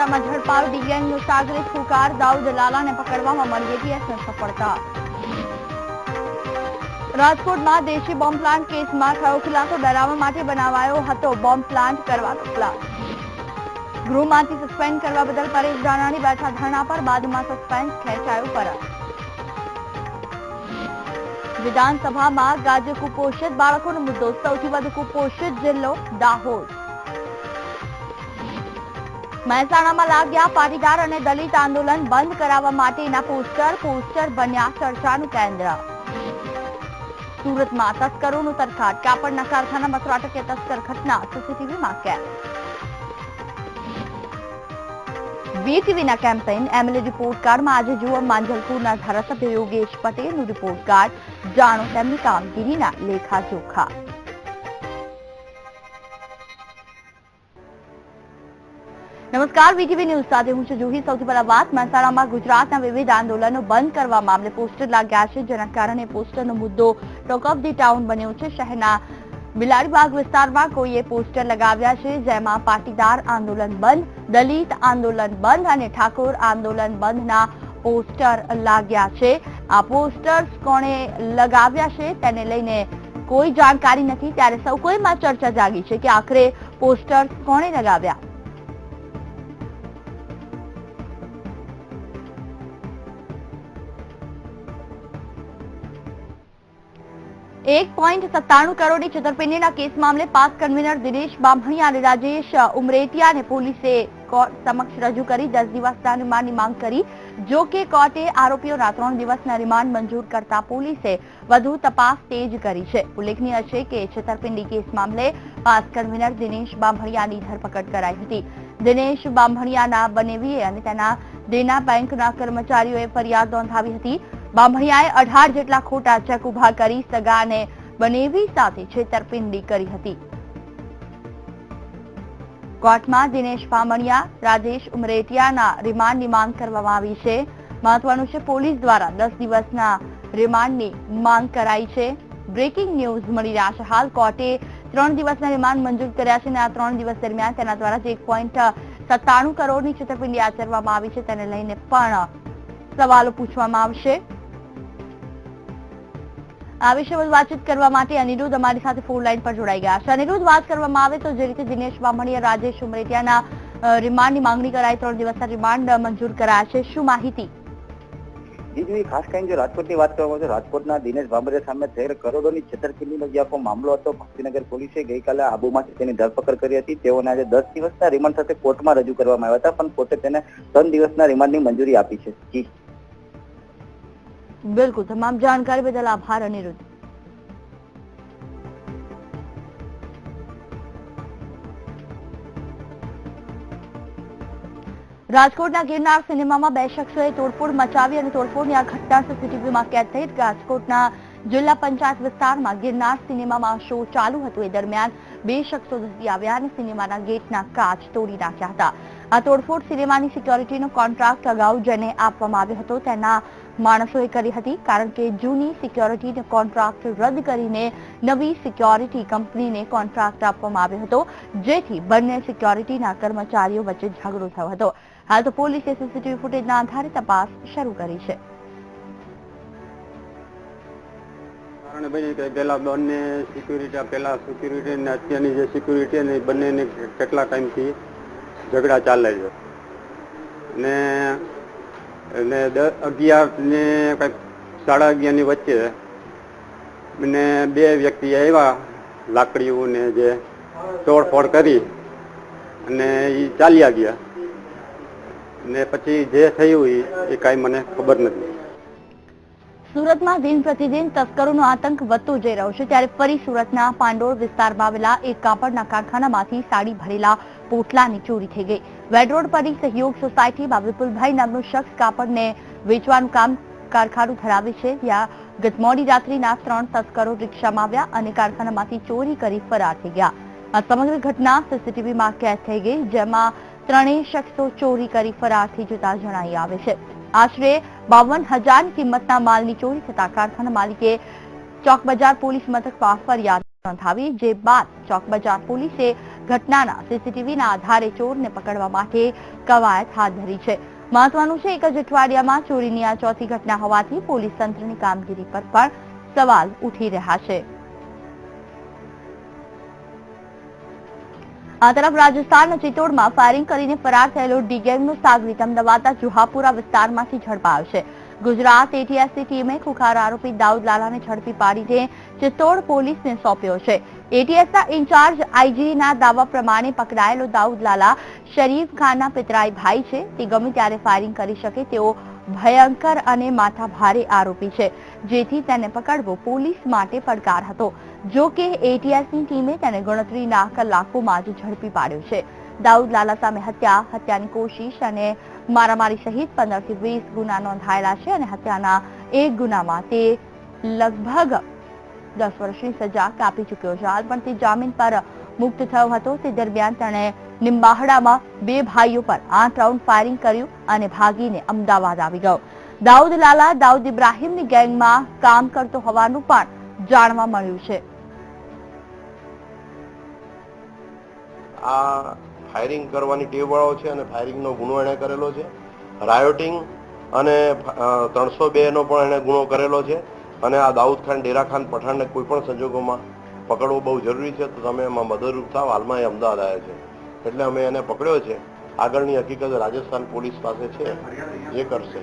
વડોદરામાં ઝડપાયો ગેંગનો સાગરીત હુકાર, દાઉદ લાલાને પકડવામાં મળી એટીએસને સફળતા। રાજકોટમાં દેશી બોમ્બ પ્લાન્ટ કેસમાં થયો ખુલાસો, ડરાવવા માટે બનાવાયો હતો બોમ્બ પ્લાન્ટ કરવાનો પ્લાન। ગૃહમાંથી સસ્પેન્ડ કરવા બદલ પરેશ રાણાની બેઠા ધરણા પર, બાદમાં સસ્પેન્ડ ખેંચાયો પરત। વિધાનસભામાં ગાજે કુપોષિત બાળકોનો મુદ્દો, સૌથી વધુ કુપોષિત જિલ્લો દાહોદ। મહેસાણામાં લાગ્યા પાટીદાર અને દલિત આંદોલન બંધ કરાવવા માટેના પોસ્ટર બન્યા ચર્ચાનું કેન્દ્ર। સુરતમાં તસ્કરોનું તરખાટ, કાપડના કારખાનામાં ત્રાટકે તસ્કર, ઘટના સીસીટીવીમાં કેદ। વીટીવીના કેમ્પેઇન એમએલએ રિપોર્ટ કાર્ડમાં આજે જુઓ માંજલપુરના ધારાસભ્ય યોગેશ પટેલનું રિપોર્ટ કાર્ડ, જાણો તેમની કામગીરીના લેખાજોખા। નમસ્કાર, વીટીવી ન્યૂઝ સાથે હું છું જુહી। સૌથી પહેલા વાત મહેસાણામાં ગુજરાતના વિવિધ આંદોલનો બંધ કરવા મામલે પોસ્ટર લાગ્યા છે, જેના કારણે પોસ્ટરનો મુદ્દો ટોક ઓફ ધી ટાઉન બન્યો છે। શહેરના બિલાડીબાગ વિસ્તારમાં કોઈએ પોસ્ટર લગાવ્યા છે, જેમાં પાટીદાર આંદોલન બંધ, દલિત આંદોલન બંધ અને ઠાકોર આંદોલન બંધના પોસ્ટર લાગ્યા છે। આ પોસ્ટર્સ કોણે લગાવ્યા છે તેને લઈને કોઈ જાણકારી નથી, ત્યારે સૌ કોઈમાં ચર્ચા જાગી છે કે આખરે પોસ્ટર્સ કોણે લગાવ્યા। 1.97 કરોડની છેતરપિંડીના કેસ મામલે પાસ કન્વીનર દિનેશ બામણિયા અને રાજેશ ઉમરેટિયાને પોલીસે કોર્ટ સમક્ષ રજૂ કરી 10 દિવસના રિમાન્ડની માંગ કરી। જો કે કોર્ટે આરોપીઓના 3 દિવસના રિમાન્ડ મંજૂર કરતા પોલીસે વધુ તપાસ તેજ કરી છે। ઉલ્લેખનીય છે કે છેતરપિંડી કેસ મામલે પાસ કન્વીનર દિનેશ બામણિયાની ધરપકડ કરાઈ હતી। દિનેશ બામણિયાના બનેવીએ અને તેના દેના બેંકના કર્મચારીઓએ ફરિયાદ નોંધાવી હતી। બામણિયાએ 18 જેટલા ખોટા ચેક ઉભા કરી સગા અને બનેવી સાથે છેતરપિંડી કરી હતી। કોર્ટમાં દિનેશ બામણિયા, રાજેશ ઉમરેટિયાના રિમાન્ડની માંગ કરવામાં આવી છે। મહત્વનું છે, પોલીસ દ્વારા 10 દિવસના રિમાન્ડની માંગ કરાઈ છે। બ્રેકિંગ ન્યૂઝ મળી રહ્યા છે। હાલ કોર્ટે 3 દિવસના રિમાન્ડ મંજૂર કર્યા છે અને આ 3 દિવસ દરમિયાન તેના દ્વારા 1.97 કરોડની છેતરપિંડી આચરવામાં આવી છે તેને લઈને પણ સવાલો પૂછવામાં આવશે। આ વિશે વધુ વાતચીત કરવા માટે અનિરુદ્ધ અમારી સાથે ફોન લાઈન પર જોડાઈ ગયા છે। અનિરુદ્ધ, વાત કરવામાં આવે તો જે રીતે દિનેશ બામણિયા, રાજેશ ઉમરેટિયાના રિમાન્ડની માંગણી કરાઈ, 3 દિવસના રિમાન્ડ મંજૂર કરાયા છે, શું માહિતી? બીજું ખાસ કરીને જો રાજકોટની વાત કરવામાં આવે તો રાજકોટના દિનેશ બામણિયા સામે 13 કરોડોની છેતરપિંડીનો જે આખો મામલો હતો, ભક્તિનગર પોલીસે ગઈકાલે આબુમાંથી તેની ધરપકડ કરી હતી। તેઓને આજે 10 દિવસના રિમાન્ડ સાથે કોર્ટમાં રજૂ કરવામાં આવ્યા હતા, પણ કોર્ટે તેને 3 દિવસના રિમાન્ડની મંજૂરી આપી છે। જી બિલકુલ, તમામ જાણકારી બદલ આભાર અનિરુદ્ધ। રાજકોટના ગિરનાર સિનેમામાં 2 શખ્સોએ તોડફોડ મચાવી અને તોડફોડની આ ઘટના સીસીટીવીમાં કેદ થઈ। રાજકોટના જિલ્લા પંચાયત વિસ્તારમાં ગિરનાર સિનેમામાં શો ચાલુ હતો, એ દરમિયાન 2 શખ્સો ધસી આવ્યા અને સિનેમાના ગેટના કાચ તોડી નાખ્યા હતા। આ તોડફોડ સિનેમાની સિક્યોરિટીનો કોન્ટ્રાક્ટ અગાઉ જેને આપવામાં આવ્યો હતો તેના માણસોએ કરી હતી, કારણ કે જૂની સિક્યોરિટીનો કોન્ટ્રાક્ટ રદ કરીને નવી સિક્યોરિટી કંપનીને કોન્ટ્રાક્ટ આપવામાં આવ્યો હતો, જેથી બંને સિક્યોરિટીના કર્મચારીઓ વચ્ચે ઝઘડો થયો હતો। હાલ તો પોલીસે સીસીટીવી ફૂટેજના આધારે તપાસ શરૂ કરી છે। પેલા બંને સિક્યુરિટી અને અત્યારની જે સિક્યુરિટી ને બંને કેટલા ટાઈમથી ઝઘડા ચાલે છે ને 11 ને કંઈક 11:30 ની વચ્ચે ને 2 વ્યક્તિ આવ્યા, લાકડીઓ ને જે તોડફોડ કરી અને એ ચાલ્યા ગયા ને પછી જે થયું એ કાંઈ મને ખબર નથી। સુરતમાં દિન પ્રતિદિન તસ્કરોનો આતંક વધતો જઈ રહ્યો છે, ત્યારે ફરી સુરતના પાંડોળ વિસ્તારમાં આવેલા એક કાપડના કારખાનામાંથી સાડી ભરેલા પોટલાની ચોરી થઈ ગઈ। વેડ રોડ પરની સહયોગ સોસાયટીમાં વિપુલભાઈ નામનો શખ્સ કાપડને વેચવાનું કામ કારખાનું ધરાવે છે, ત્યાં ગત મોડી રાત્રિના 3 તસ્કરો રિક્ષામાં આવ્યા અને કારખાનામાંથી ચોરી કરી ફરાર થઈ ગયા। આ સમગ્ર ઘટના સીસીટીવીમાં કેદ થઈ ગઈ, જેમાં 3 શખ્સો ચોરી કરી ફરાર થઈ જતા જણાઈ આવે છે। આશરે 52,000 કિંમતના માલની ચોરી થતા કારખાના માલિકે ચોક બજાર પોલીસ મથકમાં ફરિયાદ નોંધાવી, જે બાદ ચોક બજાર પોલીસે ઘટનાના સીસીટીવીના આધારે ચોરને પકડવા માટે કવાયત હાથ ધરી છે. મહત્વનું છે, એક જ અઠવાડિયામાં ચોરીની આ ચોથી ઘટના હોવાથી પોલીસ તંત્રની કામગીરી પર પણ સવાલ ઉઠી રહ્યા છે. આ તરફ રાજસ્થાનના ચિત્તોડમાં ફાયરિંગ કરીને ફરાર થયેલો ડી ગેંગનો સાગરીત અમદાવાદના જુહાપુરા વિસ્તારમાંથી ઝડપાયો છે. ગુજરાત એટીએસની ટીમે ખુખાર આરોપી દાઉદ લાલાને ઝડપી પાડીને ચિત્તોડ પોલીસને સોંપ્યો છે. એટીએસના ઇન્ચાર્જ આઈજીના દાવા પ્રમાણે પકડાયેલો દાઉદ લાલા શરીફ ખાનના પિતરાઈ ભાઈ છે. તે ગમે ત્યારે ફાયરિંગ કરી શકે તેવો ભયંકર અને માથાભારે આરોપી છે, જેથી તેને પકડવો પોલીસ માટે પડકાર હતો. જો કે એટીએસની ટીમે તેને ગણતરીના કલાકોમાં જ ઝડપી પાડ્યો છે. દાઉદ લાલા સામે હત્યા, હત્યાની કોશિશ અને મારામારી સહિત 15 થી 20 ગુના નોંધાયેલા છે અને હત્યાના એક ગુનામાં તે લગભગ 10 વર્ષની સજા કાપી ચૂક્યો છે. હાલ પણ તે જામીન પર મુક્ત થયો હતો. તે દરમિયાન તેણે નિંબાહડામાં 2 ભાઈઓ પર 8 રાઉન્ડ ફાયરિંગ કર્યું અને ભાગીને અમદાવાદ આવી ગયો. દાઉદ લાલા દાઉદ ઇબ્રાહીમની ગેંગમાં કામ કરતો હોવાનું પણ જાણવા મળ્યું છે. આ ફાયરિંગ કરવાની ટેવ વાળો છે અને ફાયરિંગનો ગુનો એણે કરેલો છે. રાયોટિંગ અને 302 નો પણ એણે ગુનો કરેલો છે. અને આ દાઉદ ખાન, ડેરા ખાન પઠાણને કોઈ પણ સંજોગોમાં પકડવો બહુ જરૂરી છે. તો તમે એમાં મદદરૂપ થાવ. હાલમાં એ અમદાવાદ આવ્યા છે એટલે અમે એને પકડ્યો છે. આગળની હકીકત રાજસ્થાન પોલીસ પાસે છે, એ કરશે.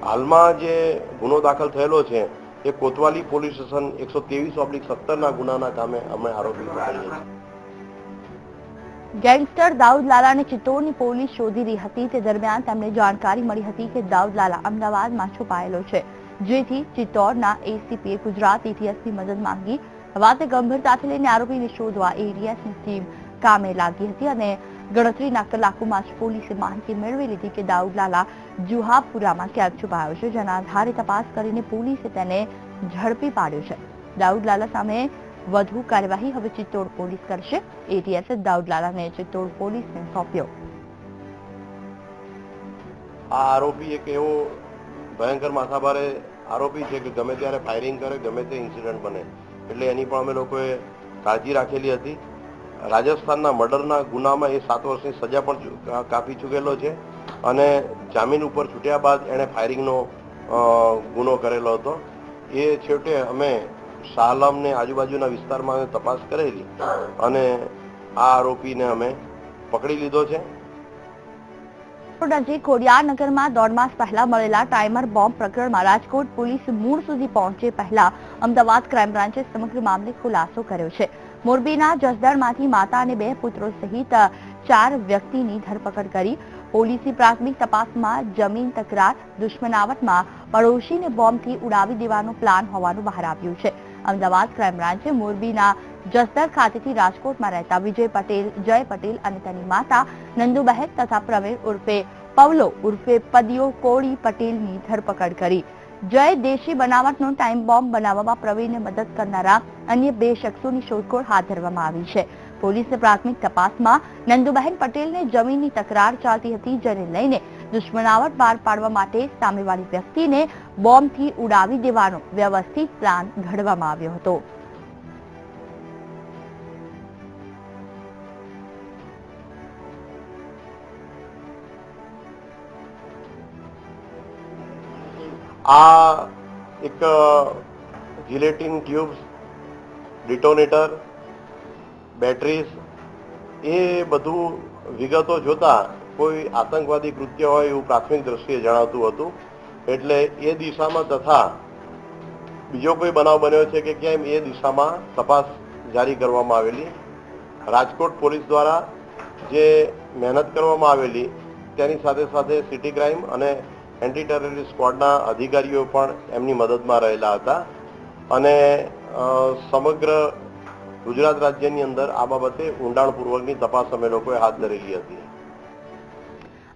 હાલમાં જે ગુનો દાખલ થયેલો છે એ કોતવાલી પોલીસ સ્ટેશન 123/17 ગુનાના કામે અમે આરોપી પકડીએ છીએ. ગેંગસ્ટર દાઉદ લાલાને ચિત્તોડની પોલીસ શોધી રહી હતી. તે દરમિયાન તેમને જાણકારી મળી હતી કે દાઉદ લાલા અમદાવાદમાં છુપાયેલો છે, જેથી ચિત્તોડના એસીપીએ ગુજરાત એટીએસની મદદ માંગી. વાતે ગંભીરતાથી લઈને આરોપીને શોધવા એટીએસની ટીમ કામે લાગી હતી અને ગણતરીના કલાકોમાં જ પોલીસે માહિતી મેળવી લીધી કે દાઉદ લાલા જુહાપુરામાં ક્યાંક છુપાયો છે, જેના આધારે તપાસ કરીને પોલીસે તેને ઝડપી પાડ્યો છે. દાઉદ લાલા સામે વધુ કાર્યવાહી હવે ચિત્તોડ પોલીસ કરશે. એટીએસે દાઉદ લાલાને ચિત્તોડ પોલીસને સોંપ્યો. આ આરોપી એક એવો ભયંકર માથાભારે આરોપી છે કે ગમે ત્યારે ફાયરિંગ કરે, ગમે તે ઇન્સિડન્ટ બને, એટલે એની પણ અમે લોકોએ કાળજી રાખેલી હતી. રાજસ્થાનના મર્ડરના ગુનામાં એ 7 વર્ષની સજા પણ કાપી ચૂકેલો છે અને જામીન ઉપર છૂટ્યા બાદ એણે ફાયરિંગનો ગુનો કરેલો હતો. એ છેવટે અમે શાહલામ ને આજુબાજુના વિસ્તારમાં તપાસ કરેલી અને આ આરોપીને અમે પકડી લીધો છે. નજીક ખોડિયારનગરમાં 1.5 માસ પહેલા મળેલા ટાઈમર બોમ્બ પ્રકરણમાં રાજકોટ પોલીસ મૂળ સુધી પહોંચે પહેલા અમદાવાદ ક્રાઇમ બ્રાન્ચે સમગ્ર મામલે ખુલાસો કર્યો છે. મોરબીના જસદણમાંથી માતા અને 2 પુત્રો સહિત 4 વ્યક્તિની ધરપકડ કરી. પોલીસની પ્રાથમિક તપાસમાં જમીન તકરાર, દુશ્મનાવટમાં પડોશીને બોમ્બથી ઉડાવી દેવાનો પ્લાન હોવાનું બહાર આવ્યું છે. અમદાવાદ ક્રાઇમ બ્રાન્ચે મોરબીના જસદણ ખાતેથી રાજકોટમાં રહેતા વિજય પટેલ, જય પટેલ અને તેની માતા નંદુબહેન તથા પ્રવીણ ઉર્ફે પવલો ઉર્ફે પદિયો કોળી પટેલની ધરપકડ કરી. જય દેશી બનાવટનો ટાઈમ બોમ્બ બનાવવામાં પ્રવીણને મદદ કરનારા અન્ય 2 શખ્સોની શોધખોળ હાથ ધરવામાં આવી છે. પોલીસે પ્રાથમિક તપાસમાં નંદુબહેન પટેલને જમીનની તકરાર ચાલતી હતી, જેને લઈને દુશ્મનાવટ બહાર પાડવા માટે સામેવાળી વ્યક્તિને બોમ્બથી ઉડાવી દેવાનો વ્યવસ્થિત પ્લાન ઘડવામાં આવ્યો હતો. આ એક જિલેટિન ટ્યુબ્સ, ડિટોનેટર, બેટરીઝ, એ બધું વિગતો જોતા કોઈ આતંકવાદી કૃત્ય હોય એવું પ્રાથમિક દ્રષ્ટિએ જણાતું હતું. એટલે એ દિશામાં તથા બીજો કોઈ બનાવ બન્યો છે કે કેમ એ દિશામાં તપાસ જારી કરવામાં આવેલી. રાજકોટ પોલીસ દ્વારા જે મહેનત કરવામાં આવેલી તેની સાથે સાથે સિટી ક્રાઇમ અને એન્ટી ટેરરિસ્ટ સ્ક્વોડના અધિકારીઓ પણ એમની મદદમાં રહેલા હતા અને સમગ્ર ગુજરાત રાજ્યની અંદર આ બાબતે ઊંડાણપૂર્વકની તપાસ અમે લોકોએ હાથ ધરેલી હતી.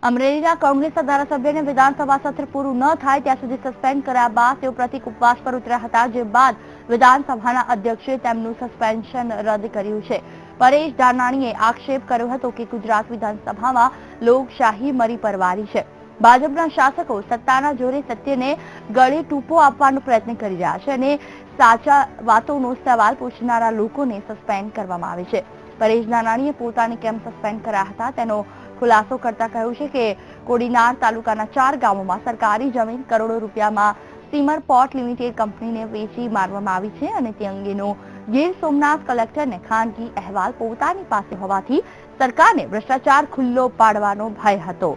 અમરેલીના કોંગ્રેસના ધારાસભ્યને વિધાનસભા સત્ર પૂરું ન થાય ત્યાં સુધી સસ્પેન્ડ કર્યા બાદ તેઓ પ્રતિક ઉપવાસ પર ઉતર્યા હતા, જે બાદ વિધાનસભાના અધ્યક્ષે તેમનું સસ્પેન્શન રદ કર્યું છે. પરેશ ધાનાણીએ આક્ષેપ કર્યો હતો કે ગુજરાત વિધાનસભામાં લોકશાહી મરી પરવારી છે. ભાજપના શાસકો સત્તાના જોરે સત્યને ગળે ટૂંપો આપવાનો પ્રયત્ન કરી રહ્યા છે અને સાચા વાતોનો સવાલ પૂછનારા લોકોને સસ્પેન્ડ કરવામાં આવે છે. પરેશ ધાનાણીએ પોતાને કેમ સસ્પેન્ડ કર્યા હતા તેનો ખુલાસો કરતા કહ્યું છે કે કોડીનાર તાલુકાના 4 ગામોમાં સરકારી જમીન કરોડો રૂપિયામાં સીમર પોર્ટ લિમિટેડ કંપનીને વેચી મારવામાં આવી છે અને તે અંગેનો ગીર સોમનાથ કલેક્ટરને ખાનગી અહેવાલ પોતાની પાસે હોવાથી સરકારને ભ્રષ્ટાચાર ખુલ્લો પાડવાનો ભય હતો.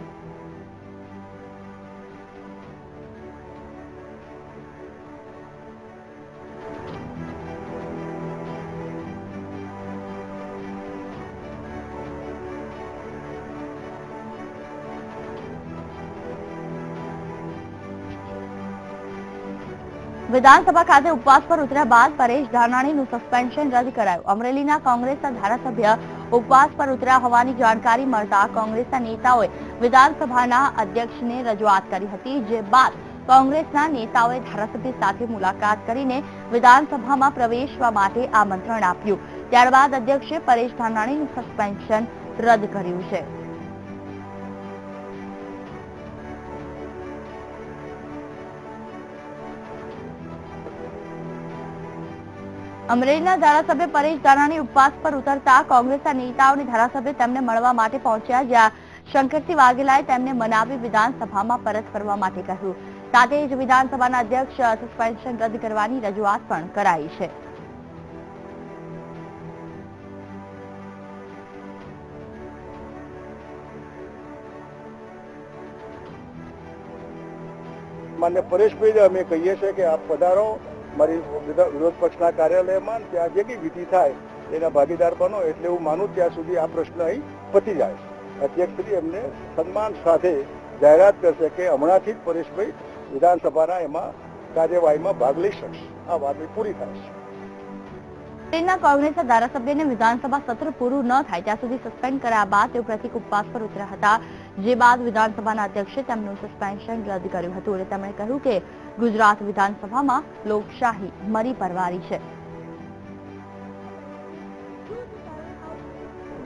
વિધાનસભા ખાતે ઉપવાસ પર ઉતર્યા બાદ પરેશ ધાનાણીનું સસ્પેન્શન રદ કરાયું. અમરેલીના કોંગ્રેસના ધારાસભ્ય ઉપવાસ પર ઉતર્યા હોવાની જાણકારી મળતા કોંગ્રેસના નેતાઓએ વિધાનસભાના અધ્યક્ષને રજૂઆત કરી હતી, જે બાદ કોંગ્રેસના નેતાઓએ ધારાસભ્ય સાથે મુલાકાત કરીને વિધાનસભામાં પ્રવેશવા માટે આમંત્રણ આપ્યું. ત્યારબાદ અધ્યક્ષે પરેશ ધાનાણીનું સસ્પેન્શન રદ કર્યું છે. અમરેલીના ધારાસભ્ય પરેશ ધાનાણી ઉપવાસ પર ઉતરતા કોંગ્રેસના નેતાઓને ધારાસભ્ય તેમને મળવા માટે પહોંચ્યા, જ્યાં શંકરસિંહ વાઘેલાએ તેમને મનાવી વિધાનસભામાં પરત ફરવા માટે કહ્યું. સાથે જ વિધાનસભાના અધ્યક્ષ સસ્પેન્શન રદ કરવાની રજૂઆત પણ કરાઈ છે. માન્ય પરેશભાઈ, અમે કહીએ છીએ કે આપ પધારો મારી વિરોધ પક્ષના કાર્યાલયમાં, ત્યાં જે કઈ વિધિ થાય એના ભાગીદાર બનો, એટલે હું માનું ત્યાં સુધી આ પ્રશ્ન અહીં પતી જાય. અધ્યક્ષશ્રી એમને સન્માન સાથે જાહેરાત કરશે કે હમણાંથી જ પરેશભાઈ વિધાનસભાના એમાં કાર્યવાહીમાં ભાગ લઈ શકશે. આ વાત પૂરી થાય છે. કોંગ્રેસના ધારાસભ્યને વિધાનસભા સત્ર પૂરું ન થાય ત્યાં સુધી સસ્પેન્ડ કર્યા બાદ તેઓ પ્રતિક ઉપવાસ પર ઉતર્યા હતા, જે બાદ વિધાનસભાના અધ્યક્ષે તેમનું સસ્પેન્શન રદ કર્યું હતું અને તેમણે કહ્યું કે ગુજરાત વિધાનસભામાં લોકશાહી મરી પરવારી છે.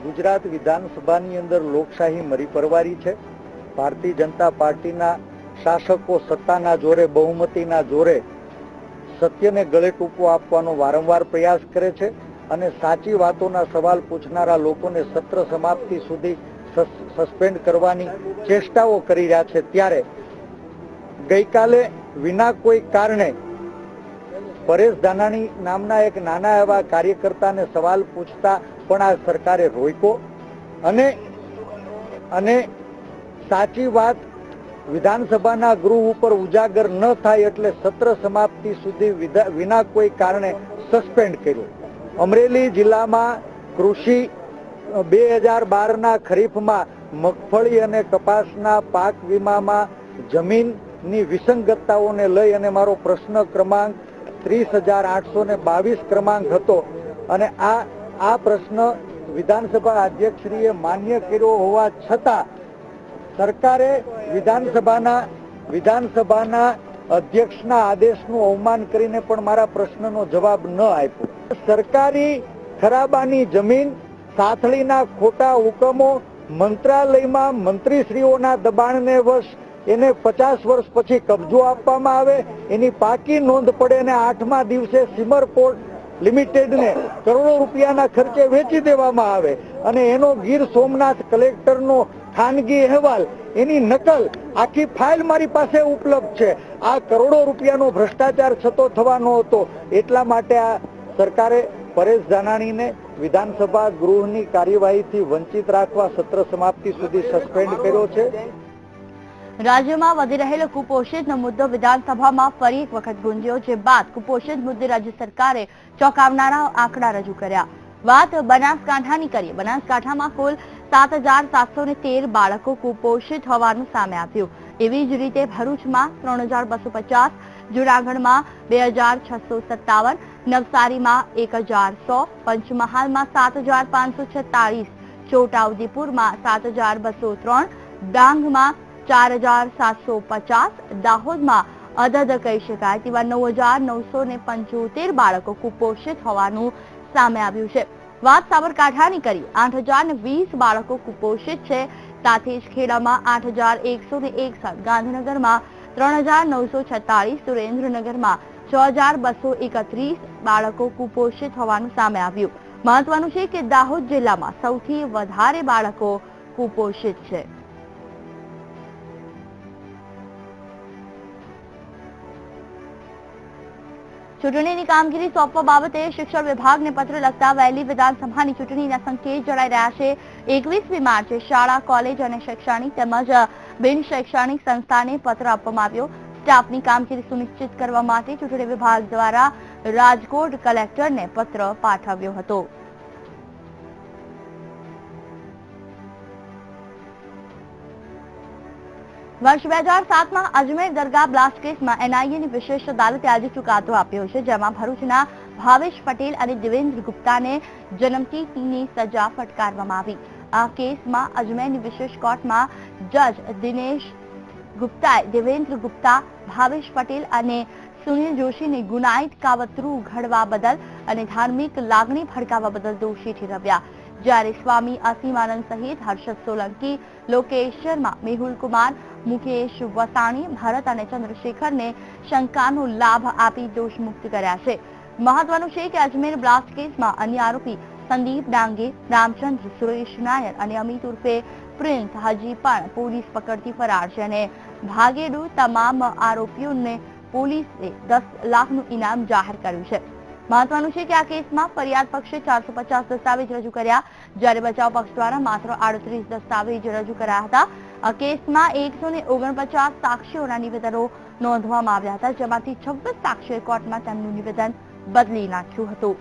ગુજરાત વિધાનસભાની અંદર લોકશાહી મરી પરવારી છે. ભારતીય જનતા પાર્ટીના શાસકો સત્તાના જોરે, બહુમતીના જોરે સત્યને ગળે ટૂંકો આપવાનો વારંવાર પ્રયાસ કરે છે અને સાચી વાતોના સવાલ પૂછનારા લોકોને સત્ર સમાપ્તિ સુધી સસ્પેન્ડ કરવાની ચેષ્ટાઓ કરી રહ્યા છે. ત્યારે ગઈકાલે વિના કોઈ કારણે પરેશ ધાનાણી નામના એક નાના એવા કાર્યકર્તાને સવાલ પૂછતા પણ આ સરકારે રોક્યો અને સાચી વાત વિધાનસભાના ગૃહ ઉપર ઉજાગર ન થાય એટલે સત્ર સમાપ્તિ સુધી વિના કોઈ કારણે સસ્પેન્ડ કર્યું. અમરેલી જિલ્લામાં કૃષિ 2012ના ખરીફમાં મગફળી અને કપાસના પાક વીમામાં જમીનની વિસંગતતાઓને લઈ અને મારો પ્રશ્ન ક્રમાંક 30,822 ક્રમાંક હતો અને આ પ્રશ્ન વિધાનસભા અધ્યક્ષશ્રીએ માન્ય કર્યો હોવા છતાં સરકારે વિધાનસભાના અધ્યક્ષના આદેશનું અવમાન કરીને પણ મારા પ્રશ્નનો જવાબ ન આપ્યો. સરકારી ખરાબાની જમીન, સાથળીના ખોટા હુકમો, મંત્રાલયમાં મંત્રીશ્રીઓના દબાણને વશ એને 50 વર્ષ પછી કબજો આપવામાં આવે, એની પાકી નોંધ પડે અને 8મા દિવસે સીમર પોર્ટ લિમિટેડને કરોડો રૂપિયાના ખર્ચે વેચી દેવામાં આવે અને એનો ગીર સોમનાથ કલેક્ટરનો ખાનગી અહેવાલ, એની નકલ, આખી ફાઇલ મારી પાસે ઉપલબ્ધ છે. આ કરોડો રૂપિયાનો ભ્રષ્ટાચાર છતો થવાનો હતો. એટલા માટે આ સરકારે પરેશ ધાનાણીને વિધાનસભા ગૃહની કાર્યવાહીથી વંચિત રાખવા સત્ર સમાપ્તિ સુધી સસ્પેન્ડ કર્યો છે. રાજ્યમાં વધી રહેલો કુપોષિતનો મુદ્દો વિધાનસભામાં ફરી એક વખત ગુંજ્યો, જે બાદ કુપોષિત મુદ્દે રાજ્ય સરકારે ચોંકાવનારા આંકડા રજૂ કર્યા. વાત બનાસકાંઠાની કરીએ. બનાસકાંઠામાં કુલ 7,713 બાળકો કુપોષિત હોવાનું સામે આવ્યું. એવી જ રીતે ભરૂચમાં 3,250, જૂનાગઢમાં 2,657, નવસારીમાં 1,100, પંચમહાલમાં 7,546, છોટાઉદેપુરમાં 7,203, ડાંગમાં 4,750, દાહોદમાં અધધ કહી શકાય તેવા 9,975 બાળકો કુપોષિત હોવાનું સામે આવ્યું છે. વાત સાબરકાંઠાની કરીએ. 8,020 બાળકો કુપોષિત છે. સાથે જ ખેડામાં 8,161, ગાંધીનગરમાં 3,946, સુરેન્દ્રનગરમાં 6231 બાળકો કુપોષિત હોવાનું સામે આવ્યું. મહત્વનું છે કે દાહોદ જિલ્લામાં સૌથી વધારે બાળકો કુપોષિત છે. ચૂંટણીની કામગીરી સોંપવા બાબતે શિક્ષણ વિભાગને પત્ર લખતા વહેલી વિધાનસભાની ચૂંટણીના સંકેત જણાઈ રહ્યા છે. 21મી માર્ચે શાળા, કોલેજ અને શૈક્ષણિક તેમજ બિન શૈક્ષણિક સંસ્થાને પત્ર આપવામાં આવ્યો. સ્ટાફની કામગીરી સુનિશ્ચિત કરવા માટે ચૂંટણી વિભાગ દ્વારા રાજકોટ કલેક્ટરને પત્ર પાઠવ્યો હતો. વર્ષ 2007માં અજમેર દરગાહ બ્લાસ્ટ કેસમાં એનઆઈએની વિશેષ અદાલતે આજે ચુકાદો આપ્યો છે, જેમાં ભરૂચના ભાવેશ પટેલ અને દેવેન્દ્ર ગુપ્તાને જન્મટીની સજા ફટકારવામાં આવી. આ કેસમાં અજમેરની વિશેષ કોર્ટમાં જજ દિનેશ ગુપ્તાએ દેવેન્દ્ર ગુપ્તા, ભાવેશ પટેલ અને સુનિલ જોશીને ગુનાહિત કાવતરું ઘડવા બદલ અને ધાર્મિક લાગણી ભડકાવવા બદલ દોષી ઠેરવ્યા. જ્યારે સ્વામી અસીમાનંદ સહિત હર્ષદ સોલંકી, લોકેશ શર્મા, મેહુલ કુમાર, મુકેશ વસાણી, ભરત અને ચંદ્રશેખરને શંકાનો લાભ આપી દોષમુક્ત કર્યા છે. મહત્વનું છે કે અજમેર બ્લાસ્ટ કેસમાં અન્ય આરોપી સંદીપ ડાંગે, રામચંદ્ર, સુરેશ નાયર અને અમિત ઉર્ફે પ્રિન્સ હજી પણ પોલીસ પકડથી ફરાર છે અને ભાગેડુ તમામ આરોપીઓને પોલીસે 10 લાખનું ઇનામ જાહેર કર્યું છે. મહત્વનું છે કે આ કેસમાં ફરિયાદ પક્ષે 450 દસ્તાવેજ રજૂ કર્યા, જ્યારે બચાવ પક્ષ દ્વારા માત્ર 38 દસ્તાવેજ રજૂ કર્યા હતા. આ કેસમાં 149 સાક્ષીઓના નિવેદનો નોંધવામાં આવ્યા હતા, જેમાંથી 26 સાક્ષીઓએ કોર્ટમાં તેમનું નિવેદન બદલી નાખ્યું હતું.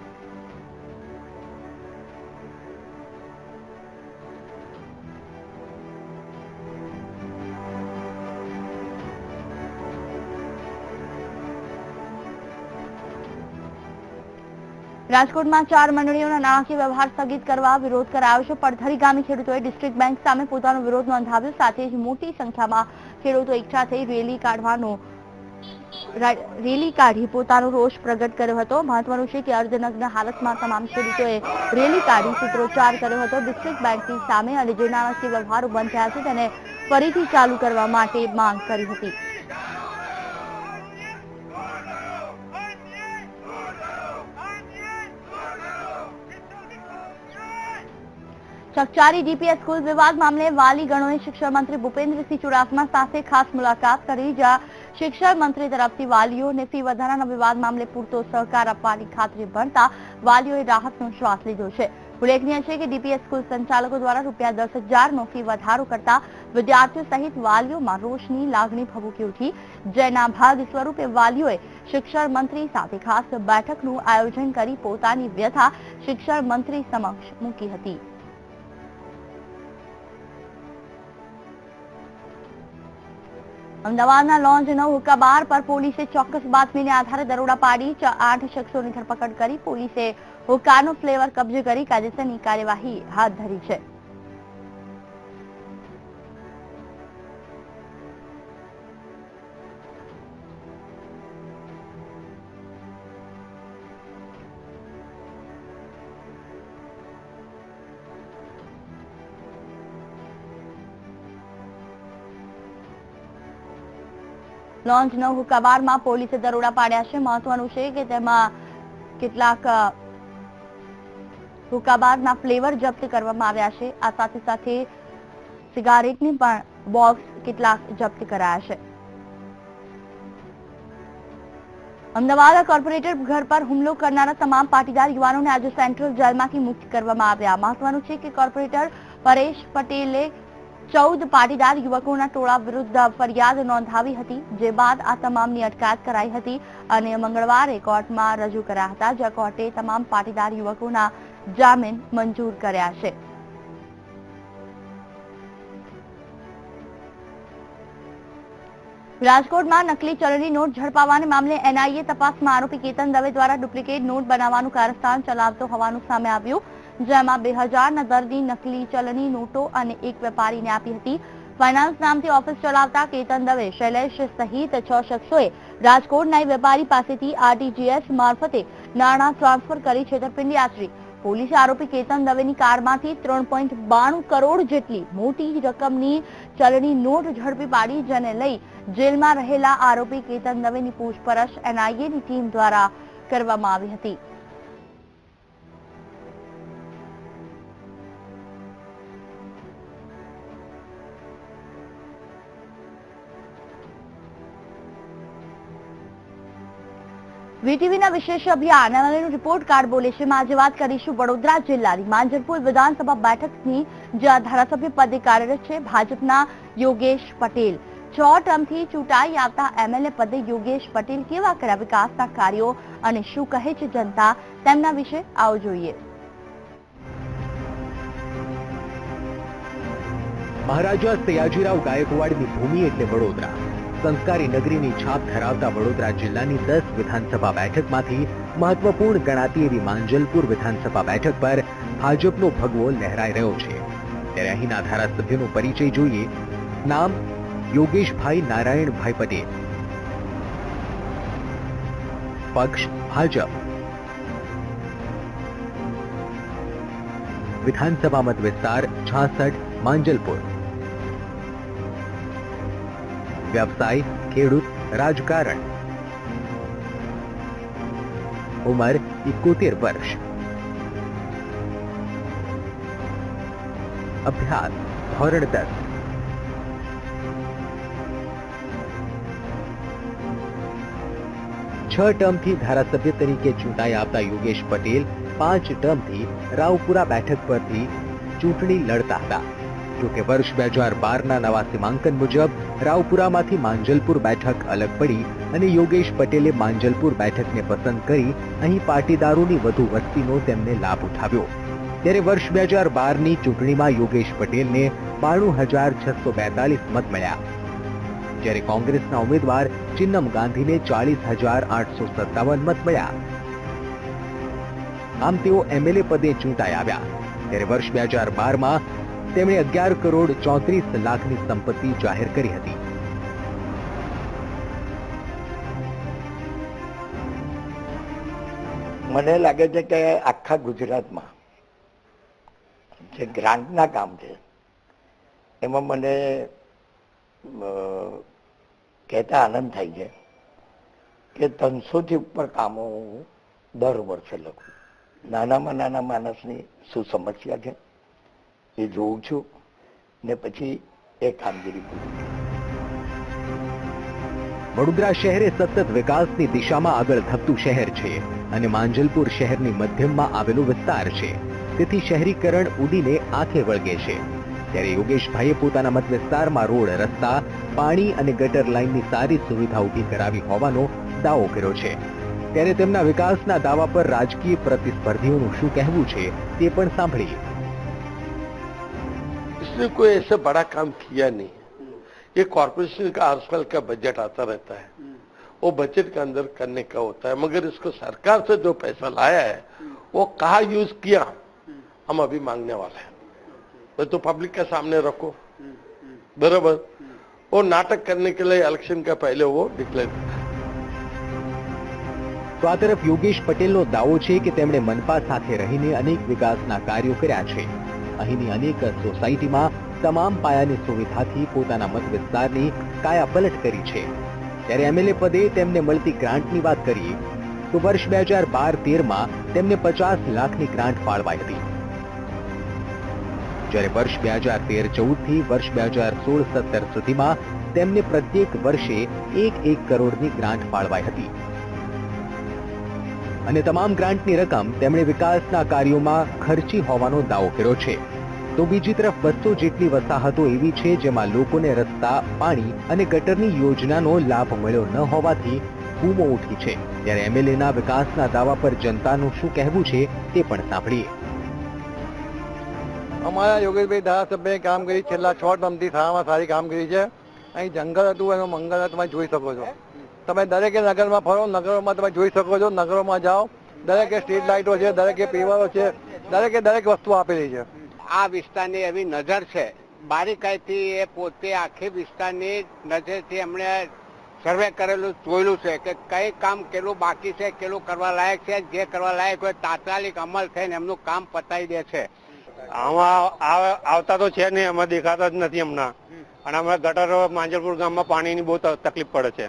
રાજકોટમાં 4 મંડળીઓના નાણાકીય વ્યવહાર સ્થગિત કરવા વિરોધ કરાયો છે. પડધરી ગામે ખેડૂતોએ ડિસ્ટ્રિક્ટ બેંક સામે પોતાનો વિરોધ નોંધાવ્યો. સાથે જ મોટી સંખ્યામાં ખેડૂતો એકઠા થઈ રેલી કાઢી પોતાનો રોષ પ્રગટ કર્યો હતો. મહત્વનું છે કે અર્ધનગ્ન હાલતમાં તમામ ખેડૂતોએ રેલી કાઢી સૂત્રોચ્ચાર કર્યો હતો ડિસ્ટ્રિક્ટ બેંકની સામે અને જે નાણાકીય વ્યવહારો બંધ થયા છે તેને ફરીથી ચાલુ કરવા માટે માંગ કરી હતી. ચકચારી ડીપીએસ સ્કૂલ વિવાદ મામલે વાલીગણોએ શિક્ષણ મંત્રી ભૂપેન્દ્રસિંહ ચુડાસમા સાથે ખાસ મુલાકાત કરી, જ્યાં શિક્ષણ મંત્રી તરફથી વાલીઓને ફી વધારાના વિવાદ મામલે પૂરતો સહકાર આપવાની ખાતરી ભરતા વાલીઓએ રાહતનો શ્વાસ લીધો છે. ઉલ્લેખનીય છે કે ડીપીએસ સ્કૂલ સંચાલકો દ્વારા ₹10,000નો ફી વધારો કરતા વિદ્યાર્થીઓ સહિત વાલીઓમાં રોષની લાગણી ભભૂકી ઉઠી, જેના ભાગ સ્વરૂપે વાલીઓએ શિક્ષણ મંત્રી સાથે ખાસ બેઠકનું આયોજન કરી પોતાની વ્યથા શિક્ષણ મંત્રી સમક્ષ મૂકી હતી. અમદાવાદના લોન્જ 9 હુક્કા બાર પર પોલીસે ચોક્કસ બાતમીને આધારે દરોડા પાડી 8 શખ્સોની ધરપકડ કરી. પોલીસે હુક્કાનો ફ્લેવર કબજે કરી કાયદેસરની કાર્યવાહી હાથ ધરી છે. લોન્જ 9 હુક્કા બારમાં પોલીસે દરોડા પાડ્યા છે. મહત્વનું છે કે તેમાં કેટલાક હુક્કા બારના ફ્લેવર જપ્ત કરવામાં આવ્યા છે. આ સાથે સાથે સિગારેટની પણ બોક્સ કેટલાક જપ્ત કરાયા છે. અમદાવાદ કોર્પોરેટર ઘર પર હુમલો કરનારા તમામ પાટીદાર યુવાનોને આજે સેન્ટ્રલ જેલમાંથી મુક્ત કરવામાં આવ્યા. મહત્વનું છે કે કોર્પોરેટર પરેશ પટેલે 14 પાટીદાર યુવકોના ટોળા વિરુદ્ધ ફરિયાદ નોંધાવી હતી, જે બાદ આ તમામની અટકાયત કરાઈ હતી અને મંગળવારે કોર્ટમાં રજૂ કર્યા હતા, જ્યાં કોર્ટે તમામ પાટીદાર યુવકોના જામીન મંજૂર કર્યા છે. રાજકોટમાં નકલી ચલણી નોટ ઝડપાવાના મામલે એનઆઈએ તપાસમાં આરોપી કેતન દવે દ્વારા ડુપ્લિકેટ નોટ બનાવવાનું કારસ્તાન ચલાવતો હોવાનું સામે આવ્યું, જેમાં 2000ના દરની નકલી ચલણી નોટો અને એક વેપારીને આપી હતી. ફાઇનાન્સ નામથી ઓફિસ ચલાવતા કેતન દવે, શૈલેષ સહિત 6 શખ્સોએ રાજકોટના એક વેપારી પાસેથી આરટીજીએસ મારફતે નાણાં ટ્રાન્સફર કરી છેતરપિંડી આચરી. પોલીસે આરોપી કેતન દવેની કારમાંથી 3.92 કરોડ જેટલી મોટી રકમની ચલણી નોટ ઝડપી પાડી, જેને લઈ જેલમાં રહેલા આરોપી કેતન દવેની પૂછપરછ એનઆઈએની ટીમ દ્વારા કરવામાં આવી હતી. વીટીવીના વિશેષ અભિયાન એમએલએનું રિપોર્ટ કાર્ડ બોલે છે. આજે વાત કરીશું વડોદરા જિલ્લાની માંજલપુર વિધાનસભા બેઠકની, જ્યાં ધારાસભ્ય પદે કાર્યરત છે ભાજપના યોગેશ પટેલ. 6 ટર્મથી ચૂંટાઈ આવતા એમએલએ પદે યોગેશ પટેલ કેવા કર્યા વિકાસના કાર્યો અને શું કહે છે જનતા, તેમના વિશે આવો જોઈએ. મહારાજા સયાજીરાવ ગાયકવાડની ભૂમિ એટલે વડોદરા. સંસ્કારી નગરીની છાપ ધરાવતા વડોદરા જિલ્લાની 10 વિધાનસભા બેઠકમાંથી મહત્વપૂર્ણ ગણાતી એવી માંજલપુર વિધાનસભા બેઠક પર ભાજપનો ભગવો લહેરાઈ રહ્યો છે. ત્યારે અહીંના ધારાસભ્યનો પરિચય જોઈએ. નામ યોગેશભાઈ નારાયણભાઈ પટેલ. પક્ષ ભાજપ. વિધાનસભા મત વિસ્તાર 66 માંજલપુર. વ્યવસાય ખેડૂત રાજકારણ. ઉંમર 71 વર્ષ. અભ્યાસ ધોરણ 10. છ ટર્મથી ધારાસભ્ય તરીકે ચૂંટાઈ આવતા યોગેશ પટેલ 5 ટર્મથી રાવપુરા બેઠક પરથી ચૂંટણી લડતા હતા. જોકે વર્ષ 2012ના નવા સીમાંકન મુજબ રાવપુરામાંથી માંજલપુર બેઠક અલગ પડી અને યોગેશ પટેલે માંજલપુર બેઠકને પસંદ કરી અહીં પાટીદારોની વધુ વસ્તીનો તેમને લાભ ઉઠાવ્યો. ત્યારે વર્ષ 2012ની ચૂંટણીમાં યોગેશ પટેલને 92,642 મત મળ્યા, જ્યારે કોંગ્રેસના ઉમેદવાર ચિન્નમ ગાંધીને 40,857 મત મળ્યા. આમ તેઓ એમએલએ પદે ચૂંટાઈ આવ્યા. ત્યારે વર્ષ 2012માં તેમણે 11 કરોડ 34 લાખની સંપત્તિ જાહેર કરી હતી. મને લાગે છે કે આખા ગુજરાતમાં જે ગ્રાન્ટના કામ છે એમાં મને કહેતા આનંદ થાય છે કે 300 થી ઉપર કામો દર વર્ષે લખું. નાનામાં નાના માણસની શું સમસ્યા છે એ જોઉં છું ને પછી એ કામગીરી પૂરી. વડોદરા શહેર સતત વિકાસની દિશામાં આગળ ધપતું શહેર છે અને માંજલપુર શહેરની મધ્યમાં આવેલો વિસ્તાર છે, તેથી શહેરીકરણ ઉડીને આંખે વળગે છે. ત્યારે યોગેશભાઈએ પોતાના મત વિસ્તારમાં રોડ, રસ્તા, પાણી અને ગટર લાઇનની સારી સુવિધા ઊભી કરાવી હોવાનો દાવો કર્યો છે. ત્યારે તેમના વિકાસના દાવા પર રાજકીય પ્રતિસ્પર્ધીઓનું શું કહેવું છે તે પણ સાંભળીએ. इसने कोई ऐसा बड़ा काम किया नहीं. ये कॉर्पोरेशन का हर साल का बजट आता रहता है, वो बजट के अंदर करने का होता है, मगर इसको सरकार से जो पैसा लाया है वो कहाँ यूज किया हम अभी मांगने वाले हैं. तो पब्लिक के सामने रखो, बराबर. वो नाटक करने के लिए इलेक्शन का पहले वो डिक्लेयर किया. તો આ તરફ યોગેશ પટેલનો દાવો છે કે તેમણે મનપા સાથે રહીને અનેક વિકાસના કાર્યો કર્યા છે. અહીંની અનેક સોસાયટીમાં તમામ પાયાની સુવિધાથી પોતાના મત વિસ્તારની કાયાપલટ કરી છે. ત્યારે એમએલએ પદે તેમને મળતી ગ્રાન્ટની વાત કરીએ તો વર્ષ 2012-13માં તેમને 50 લાખની ગ્રાન્ટ ફાળવાઈ હતી, જ્યારે વર્ષ 2013-14 થી વર્ષ 2016-17 સુધીમાં તેમને પ્રત્યેક વર્ષે 1 કરોડની ગ્રાન્ટ ફાળવાઈ હતી. અને તમામ ગ્રાન્ટની રકમ તેમણે વિકાસના કાર્યોમાં ખર્ચી હોવાનો દાવો કર્યો છે. તો બીજી તરફ 200 જેટલી વસાહતો એવી છે જેમાં લોકોને રસ્તા, પાણી અને ગટરની યોજનાનો લાભ મળ્યો ન હોવાથી બૂમો ઉઠી છે. ત્યારે એમએલએના વિકાસના દાવા પર જનતાનું શું કહેવું છે તે પણ સાંભળીએ. અમારા યોગેશભાઈ ધારાસભ્યએ કામગીરી છેલ્લા 6 ટર્મથી સારામાં સારી કામગીરી છે. અહીં જંગલ હતું એનો મંગલ તમે જોઈ શકો છો. તમે દરેકે નગરમાં ફરો, નગરોમાં તમે જોઈ શકો છો. નગરોમાં જાઓ, દરેકે સ્ટ્રીટ લાઇટો છે, દરેકે પીવારો છે, દરેકે દરેક વસ્તુ આપેલી છે. આ વિસ્તારની એવી નજર છે, બારીકાઈથી એ પોતે આખી વિસ્તારની નજરથી એમણે સર્વે કરેલું જોયેલું છે કે કઈ કામ કેટલું બાકી છે, કેટલું કરવા લાયક છે. જે કરવા લાયક હોય તાત્કાલિક અમલ થઈને એમનું કામ પતાવી દે છે. આમાં આવતા તો છે નહીં, આમાં દેખાતા જ નથી હમણાં. અને અમારા ગટર માંજલપુર ગામમાં પાણીની બહુ તકલીફ પડે છે.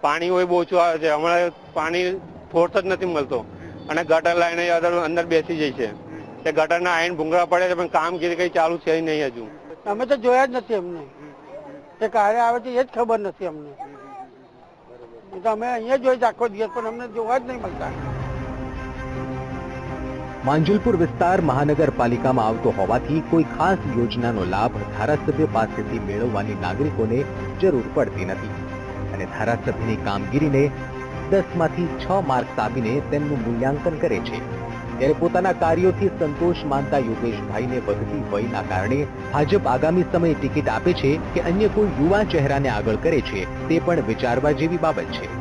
પાણી હોય બહુ ઓછું આવે છે. હમણાં પાણી ફોર્સ જ નથી મળતો અને ગટર લાઈને અંદર બેસી જાય છે. તે ગટરના આઈન ભૂંગળા પડે છે, પણ કામગીરી કઈ ચાલુ છે નહીં હજુ. અમે તો જોયા જ નથી. અમને એ ક્યારે આવે છે એ જ ખબર નથી અમને. અમે અહીંયા જોઈ આખો દિવસ, પણ અમને જોવા જ નહીં મળતા. માંજલપુર વિસ્તાર મહાનગરપાલિકામાં આવતો હોવાથી કોઈ ખાસ યોજનાનો લાભ ધારાસભ્ય પાસેથી મેળવવાની નાગરિકોને જરૂર પડતી નથી અને ધારાસભ્યની કામગીરીને 10માંથી 6 માર્ક્સ આપીને તેમનું મૂલ્યાંકન કરે છે. ત્યારે પોતાના કાર્યોથી સંતોષ માનતા યોગેશભાઈને વધતી વયના કારણે ભાજપ આગામી સમયે ટિકિટ આપે છે કે અન્ય કોઈ યુવા ચહેરાને આગળ કરે છે તે પણ વિચારવા જેવી બાબત છે.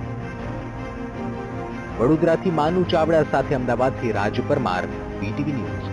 વડોદરાથી માનુ ચાવડા સાથે અમદાવાદથી રાજ પરમાર, BTV ન્યૂઝ.